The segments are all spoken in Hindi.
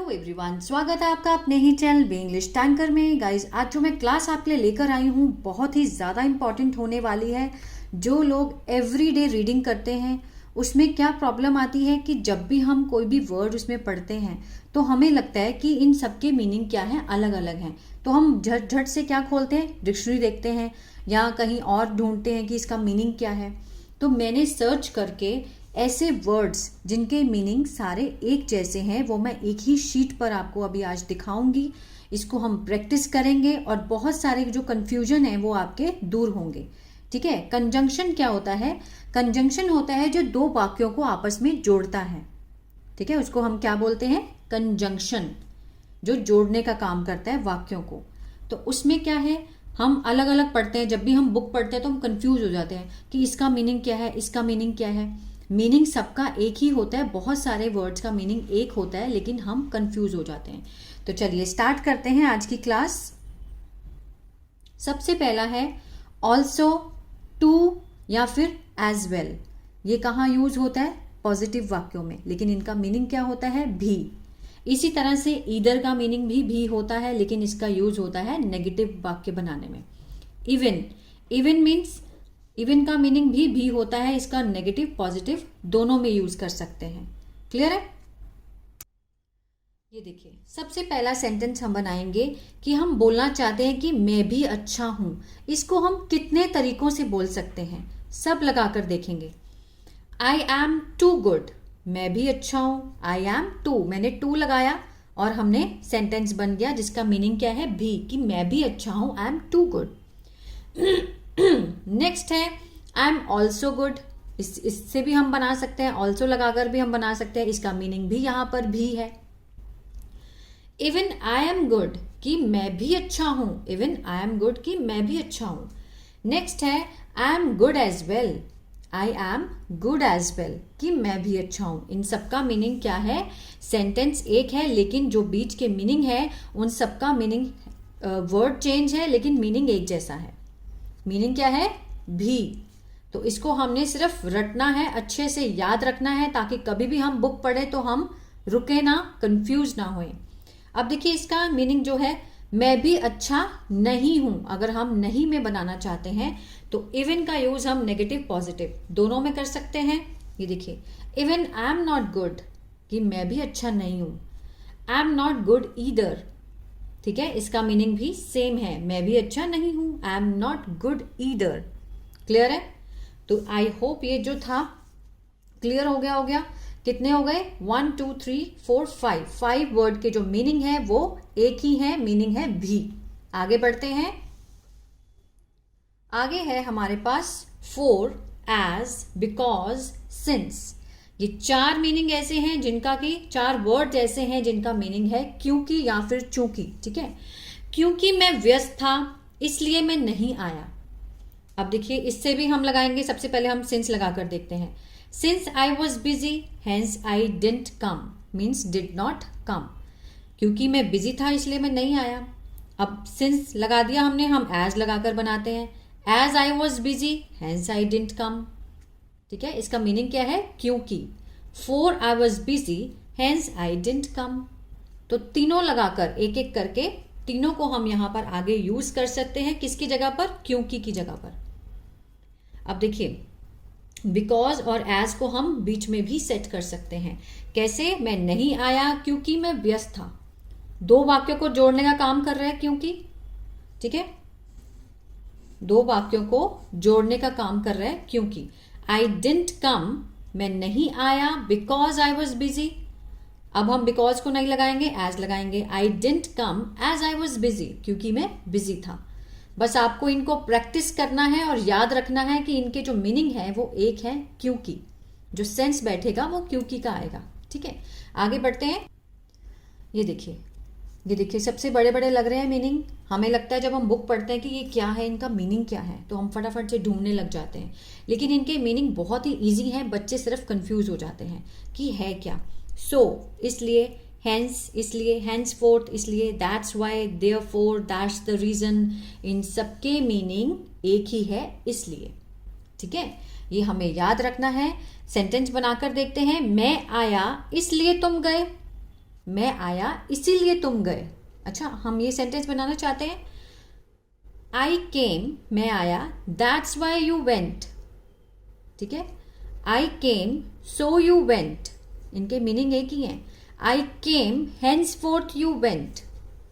हेलो एवरीवन, स्वागत है आपका अपने ही चैनल बी इंग्लिश टैंकर में। गाइज, आज जो मैं क्लास आपके लिए लेकर आई हूँ बहुत ही ज़्यादा इंपॉर्टेंट होने वाली है। जो लोग एवरीडे रीडिंग करते हैं उसमें क्या प्रॉब्लम आती है कि जब भी हम कोई भी वर्ड उसमें पढ़ते हैं तो हमें लगता है कि इन सब के मीनिंग क्या है, अलग अलग हैं। तो हम झट झट से क्या खोलते हैं, डिक्शनरी देखते हैं या कहीं और ढूंढते हैं कि इसका मीनिंग क्या है। तो मैंने सर्च करके ऐसे वर्ड्स जिनके मीनिंग सारे एक जैसे हैं वो मैं एक ही शीट पर आपको अभी आज दिखाऊंगी। इसको हम प्रैक्टिस करेंगे और बहुत सारे जो कंफ्यूजन है वो आपके दूर होंगे। ठीक है। कंजंक्शन क्या होता है? कंजंक्शन होता है जो दो वाक्यों को आपस में जोड़ता है। ठीक है, उसको हम क्या बोलते हैं? कंजंक्शन, जो जोड़ने का काम करता है वाक्यों को। तो उसमें क्या है, हम अलग अलग पढ़ते हैं। जब भी हम बुक पढ़ते हैं तो हम कंफ्यूज हो जाते हैं कि इसका मीनिंग क्या है, इसका मीनिंग क्या है। मीनिंग सबका एक ही होता है, बहुत सारे वर्ड्स का मीनिंग एक होता है, लेकिन हम कंफ्यूज हो जाते हैं। तो चलिए स्टार्ट करते हैं आज की क्लास। सबसे पहला है ऑल्सो, टू या फिर एज वेल। ये कहाँ यूज होता है? पॉजिटिव वाक्यों में, लेकिन इनका मीनिंग क्या होता है? भी। इसी तरह से ईदर का मीनिंग भी होता है, लेकिन इसका यूज होता है नेगेटिव वाक्य बनाने में। इवन, इवन मीन्स, इवन का मीनिंग भी होता है, इसका नेगेटिव पॉजिटिव दोनों में यूज कर सकते हैं। क्लियर है? ये देखिए, सबसे पहला सेंटेंस हम बनाएंगे कि हम बोलना चाहते हैं कि मैं भी अच्छा हूं। इसको हम कितने तरीकों से बोल सकते हैं, सब लगाकर देखेंगे। आई एम टू गुड, मैं भी अच्छा हूं। आई एम टू, मैंने टू लगाया और हमने सेंटेंस बन गया जिसका मीनिंग क्या है? भी, कि मैं भी अच्छा हूं, I am too good. Next है आई एम ऑल्सो गुड। इससे भी हम बना सकते हैं, ऑल्सो लगाकर भी हम बना सकते हैं, इसका मीनिंग भी यहां पर भी है। इवन आई एम गुड, कि मैं भी अच्छा हूं। इवन आई एम गुड, कि मैं भी अच्छा हूं। नेक्स्ट है I am good as well. I am good as well, कि मैं भी अच्छा हूं। इन सबका मीनिंग क्या है? सेंटेंस एक है, लेकिन जो बीच के मीनिंग है उन सबका मीनिंग, वर्ड चेंज है लेकिन मीनिंग एक जैसा है। मीनिंग क्या है? भी। तो इसको हमने सिर्फ रटना है, अच्छे से याद रखना है, ताकि कभी भी हम बुक पढ़े तो हम रुके ना, कंफ्यूज ना होए। अब देखिए, इसका मीनिंग जो है, मैं भी अच्छा नहीं हूं। अगर हम नहीं में बनाना चाहते हैं तो इवन का यूज हम नेगेटिव पॉजिटिव दोनों में कर सकते हैं। ये देखिए, even I am not good, कि मैं भी अच्छा नहीं हूं। I am not good either, ठीक है, इसका मीनिंग भी सेम है, मैं भी अच्छा नहीं हूं। I am not good either. Clear है? तो आई होप ये जो था क्लियर हो गया। कितने हो गए? 1 2 3 4 5, 5 वर्ड के जो मीनिंग है वो एक ही है, मीनिंग है भी। आगे बढ़ते हैं। आगे है हमारे पास फॉर, एज, बिकॉज, सिंस। ये चार मीनिंग ऐसे हैं जिनका कि, चार वर्ड ऐसे हैं जिनका मीनिंग है क्योंकि या फिर चूंकि। ठीक है, क्योंकि मैं व्यस्त था इसलिए मैं नहीं आया। अब देखिए, इससे भी हम लगाएंगे। सबसे पहले हम सिंस लगाकर देखते हैं। Since I was busy hence I didn't come, means did not come. क्योंकि मैं बिजी था इसलिए मैं नहीं आया। अब सिंस लगा दिया हमने, हम एज लगाकर बनाते हैं। As I was busy hence I didn't come. ठीक है, इसका मीनिंग क्या है? क्योंकि। For I was busy hence I didn't come. तो तीनों लगाकर एक एक करके तीनों को हम यहां पर आगे यूज कर सकते हैं। किसकी जगह पर? क्योंकि की जगह पर। अब देखिए, बिकॉज और एज को हम बीच में भी सेट कर सकते हैं। कैसे? मैं नहीं आया क्योंकि मैं व्यस्त था। दो वाक्यों को जोड़ने का काम कर रहा है क्योंकि। ठीक है, दो वाक्यों को जोड़ने का काम कर रहा है क्योंकि। आई डिडंट कम, मैं नहीं आया बिकॉज आई वॉज बिजी। अब हम बिकॉज को नहीं लगाएंगे, एज लगाएंगे। I didn't come as I was busy, क्योंकि मैं बिजी था। बस आपको इनको प्रैक्टिस करना है और याद रखना है कि इनके जो मीनिंग है वो एक है, क्योंकि। जो सेंस बैठेगा वो क्योंकि का आएगा। ठीक है, आगे बढ़ते हैं। ये देखिए, सबसे बड़े बड़े लग रहे हैं मीनिंग। हमें लगता है जब हम बुक पढ़ते हैं कि ये क्या है, इनका मीनिंग क्या है, तो हम फटाफट से ढूंढने लग जाते हैं। लेकिन इनके मीनिंग बहुत ही ईजी है, बच्चे सिर्फ कंफ्यूज हो जाते हैं कि है क्या। सो इसलिए, हेंस इसलिए, हेंस फोर्थ इसलिए, that's why, therefore, that's the reason. इन सबके मीनिंग एक ही है, इसलिए। ठीक है, ये हमें याद रखना है। सेंटेंस बनाकर देखते हैं। मैं आया इसलिए तुम गए। मैं आया इसीलिए तुम गए। अच्छा, हम ये सेंटेंस बनाना चाहते हैं, आई केम, मैं आया, दैट्स वाई यू वेंट। ठीक है, I came so you went, इनके मीनिंग एक ही है। I came henceforth you went,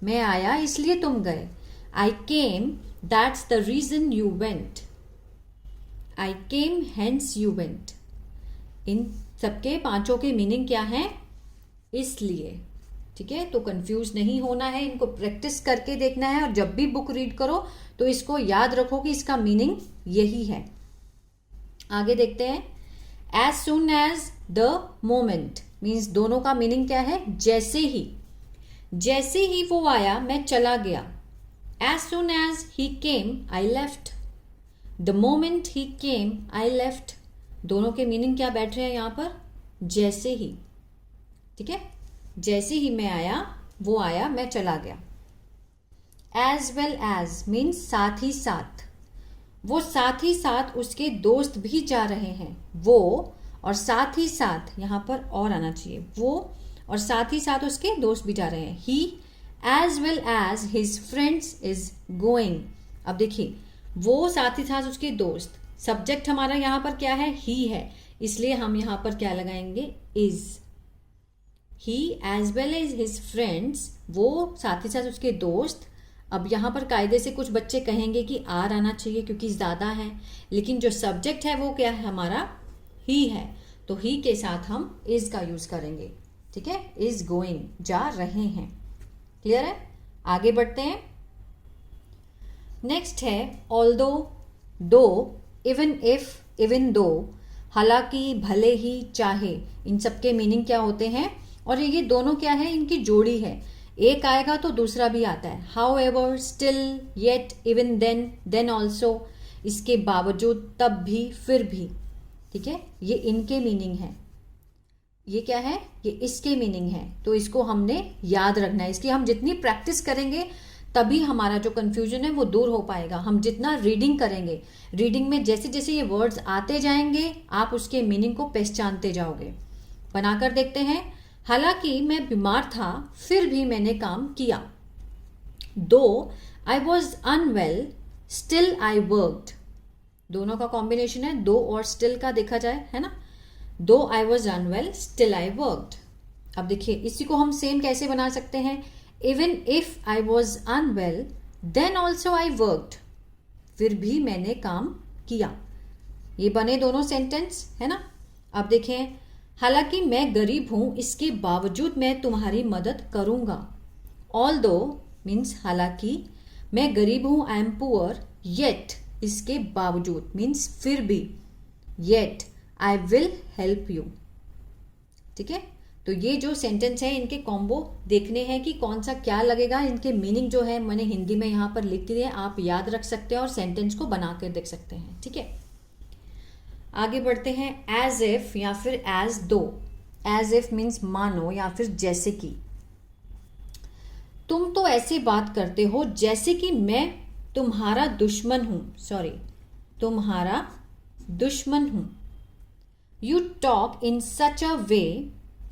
मैं आया इसलिए तुम गए। I came that's the reason you went. I came hence you went. इन सबके पांचों के मीनिंग क्या है? इसलिए। ठीक है, तो कंफ्यूज नहीं होना है, इनको प्रैक्टिस करके देखना है, और जब भी बुक रीड करो तो इसको याद रखो कि इसका मीनिंग यही है। आगे देखते हैं, as soon as the moment means दोनों का मीनिंग क्या है? जैसे ही। जैसे ही वो आया मैं चला गया। As soon as he came I left. The moment he came I left. दोनों के मीनिंग क्या बैठ रहे हैं यहां पर? जैसे ही। ठीक है, जैसे ही मैं आया, वो आया, मैं चला गया। एज वेल एज मीन्स साथ ही साथ। वो साथ ही साथ उसके दोस्त भी जा रहे हैं। वो और साथ ही साथ, यहां पर और आना चाहिए, वो और साथ ही साथ उसके दोस्त भी जा रहे हैं। He as well as his friends is going. अब देखिए, वो साथ ही साथ उसके दोस्त, सब्जेक्ट हमारा यहां पर क्या है? ही है, इसलिए हम यहां पर क्या लगाएंगे? Is. He as well as his friends, वो साथ ही साथ उसके दोस्त। अब यहाँ पर कायदे से कुछ बच्चे कहेंगे कि आर आना चाहिए क्योंकि ज़्यादा है, लेकिन जो सब्जेक्ट है वो क्या है हमारा? ही है, तो ही के साथ हम इज का यूज करेंगे। ठीक है, इज गोइंग, जा रहे हैं। क्लियर है? आगे बढ़ते हैं। नेक्स्ट है ऑल्दो, दो, इवन इफ, इवन दो, हालांकि, भले ही, चाहे। इन सब के मीनिंग क्या होते हैं? और ये दोनों क्या है? इनकी जोड़ी है, एक आएगा तो दूसरा भी आता है। However, still, yet, even then, then also, इसके बावजूद, तब भी, फिर भी। ठीक है, ये इनके मीनिंग है। ये क्या है? ये इसके मीनिंग है, तो इसको हमने याद रखना है। इसकी हम जितनी प्रैक्टिस करेंगे तभी हमारा जो कंफ्यूजन है वो दूर हो पाएगा। हम जितना रीडिंग करेंगे, रीडिंग में जैसे जैसे ये वर्ड्स आते जाएंगे आप उसके मीनिंग को पहचानते जाओगे। बनाकर देखते हैं। हालांकि मैं बीमार था फिर भी मैंने काम किया। Though I was unwell still I worked. दोनों का कॉम्बिनेशन है, दो और स्टिल का देखा जाए, है ना। Though I was unwell still I worked. अब देखिए इसी को हम सेम कैसे बना सकते हैं? Even if I was unwell then also I worked. फिर भी मैंने काम किया। ये बने दोनों सेंटेंस, है ना। अब देखें, हालांकि मैं गरीब हूं इसके बावजूद मैं तुम्हारी मदद करूंगा। ऑल्दो मीन्स हालांकि, मैं गरीब हूं, आई एम पुअर, येट, इसके बावजूद मीन्स फिर भी, yet I will help you. ठीक है, तो ये जो सेंटेंस है इनके कॉम्बो देखने हैं कि कौन सा क्या लगेगा। इनके मीनिंग जो है मैंने हिंदी में यहाँ पर लिख दिए, आप याद रख सकते हैं और सेंटेंस को बना कर देख सकते हैं। ठीक है, आगे बढ़ते हैं। एज इफ या फिर एज दो। एज इफ मीन्स मानो या फिर जैसे कि। तुम तो ऐसे बात करते हो जैसे कि मैं तुम्हारा दुश्मन हूं। सॉरी, तुम्हारा दुश्मन हूं। You talk in such a way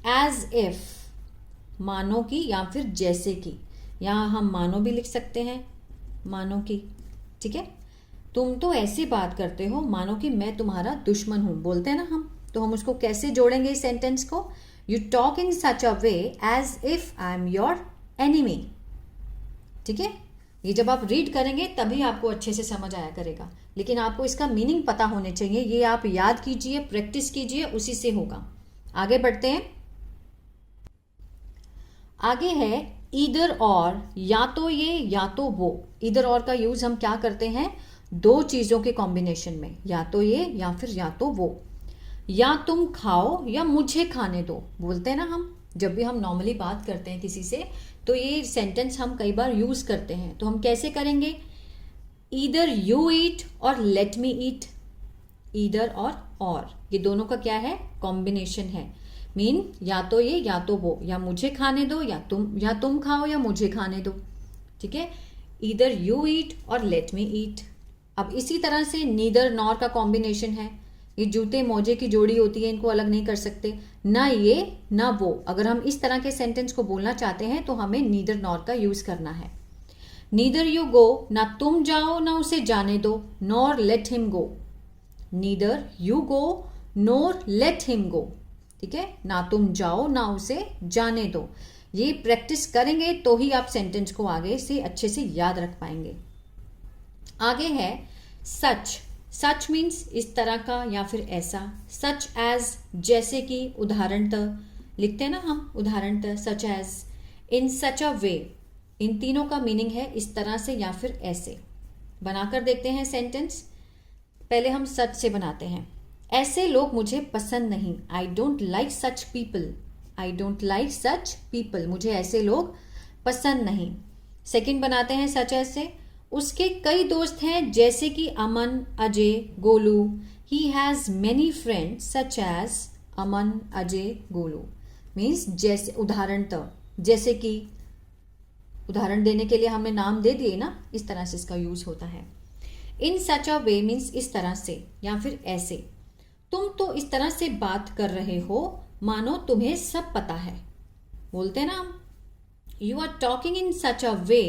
as if, मानो की या फिर जैसे कि। यहां हम मानो भी लिख सकते हैं, मानो की। ठीक है, तुम तो ऐसे बात करते हो मानो कि मैं तुम्हारा दुश्मन हूं, बोलते हैं ना हम, तो हम उसको कैसे जोड़ेंगे इस सेंटेंस को? You talk in such a way as if I am your enemy. ठीक है, ये जब आप रीड करेंगे तभी आपको अच्छे से समझ आया करेगा, लेकिन आपको इसका मीनिंग पता होने चाहिए। ये आप याद कीजिए, प्रैक्टिस कीजिए, उसी से होगा। आगे बढ़ते हैं। आगे है ईदर और, या तो ये या तो वो। ईदर और का यूज हम क्या करते हैं? दो चीजों के कॉम्बिनेशन में, या तो ये या फिर या तो वो। या तुम खाओ या मुझे खाने दो, बोलते हैं ना हम जब भी हम नॉर्मली बात करते हैं किसी से, तो ये सेंटेंस हम कई बार यूज करते हैं। तो हम कैसे करेंगे? ईदर यू ईट और लेट मी ईट। ईदर और ये दोनों का क्या है? कॉम्बिनेशन है। मीन या तो ये या तो वो, या मुझे खाने दो या तुम खाओ या मुझे खाने दो। ठीक है, ईदर यू ईट और लेट मी ईट। अब इसी तरह से नीदर नॉर का कॉम्बिनेशन है। ये जूते मोजे की जोड़ी होती है, इनको अलग नहीं कर सकते, ना ये ना वो। अगर हम इस तरह के सेंटेंस को बोलना चाहते हैं तो हमें नीदर नॉर का यूज करना है। नीदर यू गो, ना तुम जाओ ना उसे जाने दो, nor let him go. Neither you go nor let him go, ठीक है, ना तुम जाओ ना उसे जाने दो। ये प्रैक्टिस करेंगे तो ही आप सेंटेंस को आगे से अच्छे से याद रख पाएंगे। आगे है सच। सच मीन्स इस तरह का या फिर ऐसा। सच एज जैसे कि, उदाहरणतः लिखते हैं ना हम, उदाहरणतः, such as, in such a वे। इन तीनों का मीनिंग है इस तरह से या फिर ऐसे। बनाकर देखते हैं सेंटेंस। पहले हम सच से बनाते हैं। ऐसे लोग मुझे पसंद नहीं, I don't like such people. I don't like such people, मुझे ऐसे लोग पसंद नहीं। सेकंड बनाते हैं सच एज से। उसके कई दोस्त हैं जैसे कि Aman, Ajay, Golu. He has many friends such as Aman, Ajay, Golu. Means जैसे, उदाहरणतः, जैसे कि, उदाहरण देने के लिए हमने नाम दे दिए ना, इस तरह से इसका यूज होता है। इन सच अ वे मीन्स इस तरह से या फिर ऐसे। तुम तो इस तरह से बात कर रहे हो मानो तुम्हें सब पता है। बोलते हैं ना हम, you are talking in such a way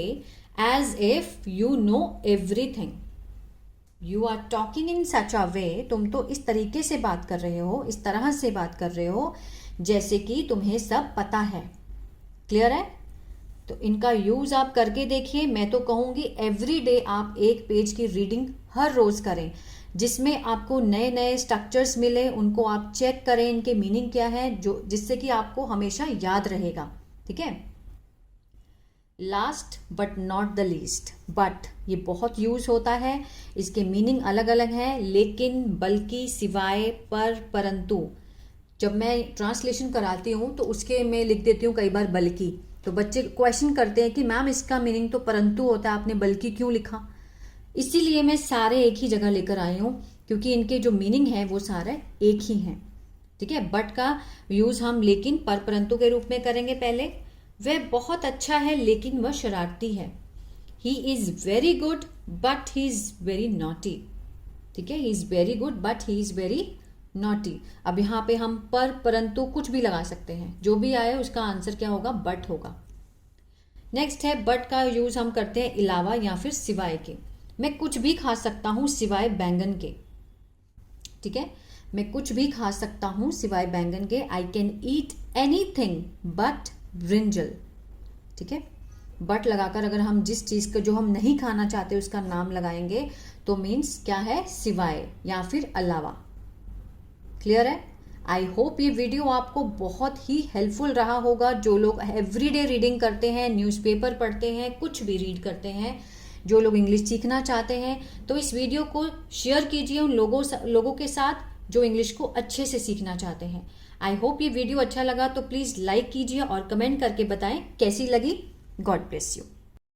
as if you know everything. You are talking in such a way, तुम तो इस तरीके से बात कर रहे हो, इस तरह से बात कर रहे हो जैसे कि तुम्हें सब पता है। क्लियर है? तो इनका यूज आप करके देखिए। मैं तो कहूंगी एवरी डे आप एक पेज की रीडिंग हर रोज करें, जिसमें आपको नए नए स्ट्रक्चर्स मिले, उनको आप चेक करें, इनके मीनिंग क्या है, जो जिससे कि आपको हमेशा याद रहेगा। ठीक है। Last but not the least. But ये बहुत यूज होता है, इसके मीनिंग अलग अलग हैं, लेकिन, बल्कि, सिवाय, पर, परंतु। जब मैं ट्रांसलेशन कराती हूँ तो उसके मैं लिख देती हूँ कई बार बल्कि। तो बच्चे क्वेश्चन करते हैं कि मैम इसका मीनिंग तो परंतु होता है, आपने बल्कि क्यों लिखा? इसीलिए मैं सारे एक ही जगह लेकर आई हूँ, क्योंकि इनके जो मीनिंग है वो सारे एक ही हैं। ठीक है। बट का यूज हम लेकिन, पर, परंतु के रूप में करेंगे। पहले, वह बहुत अच्छा है लेकिन वह शरारती है। He is very good but he is very naughty. ठीक है। He is very good but he is very naughty. अब यहाँ पे हम पर, परंतु कुछ भी लगा सकते हैं, जो भी आए उसका आंसर क्या होगा? बट होगा। नेक्स्ट है बट का यूज हम करते हैं अलावा या फिर सिवाय के। मैं कुछ भी खा सकता हूं सिवाय बैंगन के। ठीक है। मैं कुछ भी खा सकता हूं सिवाय बैंगन के। I can eat anything but brinjal. ठीक है। बट लगाकर अगर हम जिस चीज को जो हम नहीं खाना चाहते उसका नाम लगाएंगे तो मीन्स क्या है? सिवाय या फिर अलावा। क्लियर है? आई होप ये वीडियो आपको बहुत ही हेल्पफुल रहा होगा। जो लोग एवरीडे रीडिंग करते हैं, न्यूज़पेपर पढ़ते हैं, कुछ भी रीड करते हैं, जो लोग इंग्लिश सीखना चाहते हैं, तो इस वीडियो को शेयर कीजिए उन लोगों के साथ जो इंग्लिश को अच्छे से सीखना चाहते हैं। आई होप ये वीडियो अच्छा लगा तो प्लीज़ लाइक कीजिए और कमेंट करके बताएं कैसी लगी। God bless you.